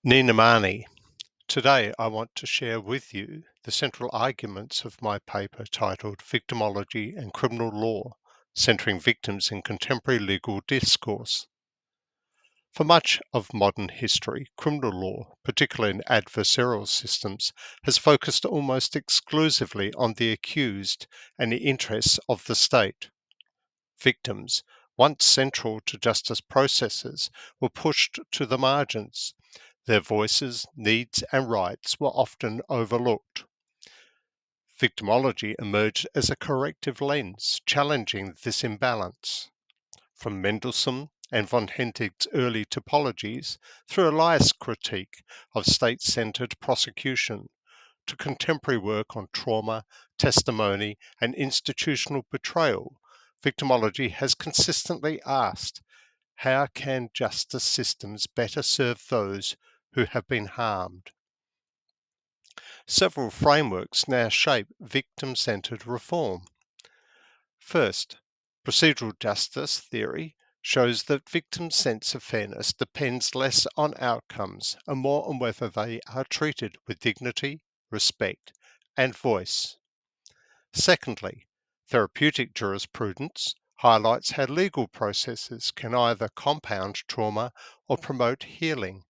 Ninamani. Today I want to share with you the central arguments of my paper titled Victimology and Criminal Law, Centering Victims in Contemporary Legal Discourse. For much of modern history, criminal law, particularly in adversarial systems, has focused almost exclusively on the accused and the interests of the state. Victims, once central to justice processes, were pushed to the margins. Their voices, needs, and rights were often overlooked. Victimology emerged as a corrective lens, challenging this imbalance. From Mendelssohn and von Hentig's early typologies, through Elias' critique of state-centered prosecution, to contemporary work on trauma, testimony, and institutional betrayal, victimology has consistently asked, how can justice systems better serve those who have been harmed? Several frameworks now shape victim-centered reform. First, procedural justice theory shows that victims' sense of fairness depends less on outcomes and more on whether they are treated with dignity, respect, and voice. Secondly, therapeutic jurisprudence highlights how legal processes can either compound trauma or promote healing.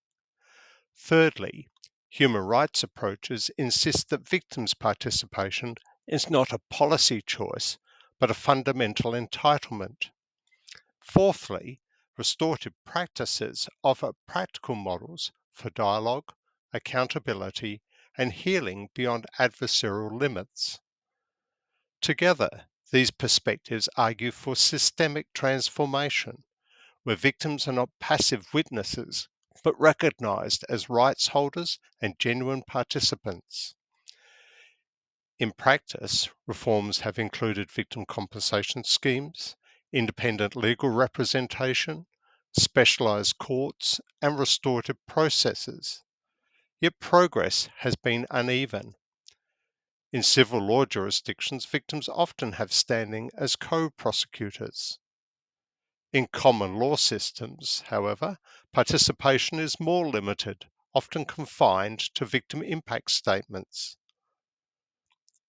Thirdly, human rights approaches insist that victims' participation is not a policy choice, but a fundamental entitlement. Fourthly, restorative practices offer practical models for dialogue, accountability, and healing beyond adversarial limits. Together, these perspectives argue for systemic transformation, where victims are not passive witnesses, but recognized as rights holders and genuine participants. In practice, reforms have included victim compensation schemes, independent legal representation, specialized courts, and restorative processes. Yet progress has been uneven. In civil law jurisdictions, victims often have standing as co-prosecutors. In common law systems, however, participation is more limited, often confined to victim impact statements.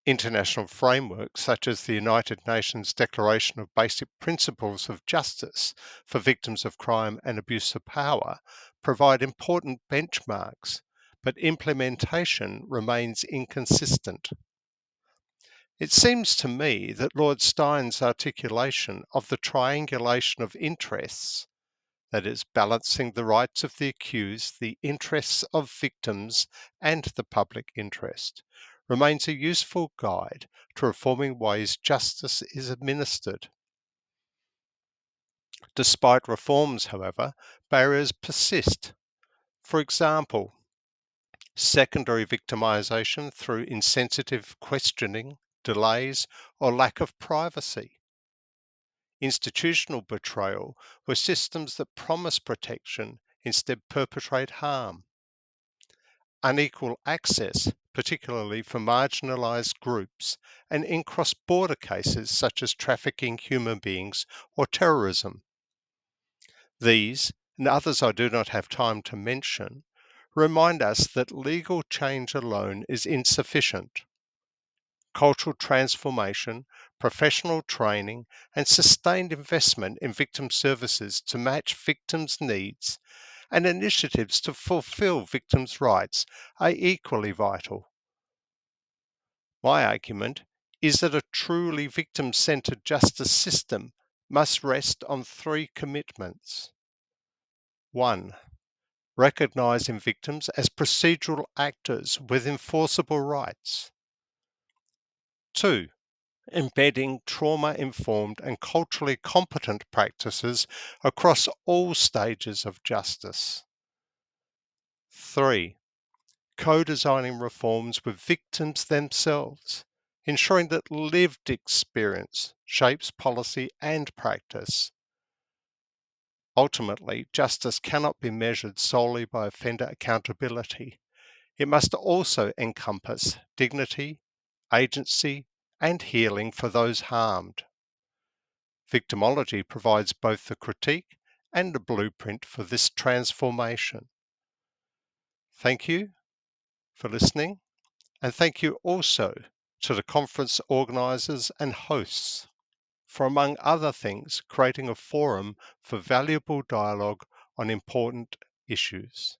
International frameworks such as the United Nations Declaration of Basic Principles of Justice for Victims of Crime and Abuse of Power provide important benchmarks, but implementation remains inconsistent. It seems to me that Lord Stein's articulation of the triangulation of interests, that is, balancing the rights of the accused, the interests of victims, and the public interest, remains a useful guide to reforming ways justice is administered. Despite reforms, however, barriers persist. For example, secondary victimization through insensitive questioning, delays, or lack of privacy. Institutional betrayal, where systems that promise protection instead perpetrate harm. Unequal access, particularly for marginalised groups, and in cross-border cases such as trafficking human beings or terrorism. These, and others I do not have time to mention, remind us that legal change alone is insufficient. Cultural transformation, professional training, and sustained investment in victim services to match victims' needs and initiatives to fulfill victims' rights are equally vital. My argument is that a truly victim-centered justice system must rest on three commitments. 1. Recognizing victims as procedural actors with enforceable rights. 2. Embedding trauma-informed and culturally competent practices across all stages of justice. 3. Co-designing reforms with victims themselves, ensuring that lived experience shapes policy and practice. Ultimately, justice cannot be measured solely by offender accountability. It must also encompass dignity, agency, and healing for those harmed. Victimology provides both the critique and the blueprint for this transformation. Thank you for listening, and thank you also to the conference organisers and hosts for, among other things, creating a forum for valuable dialogue on important issues.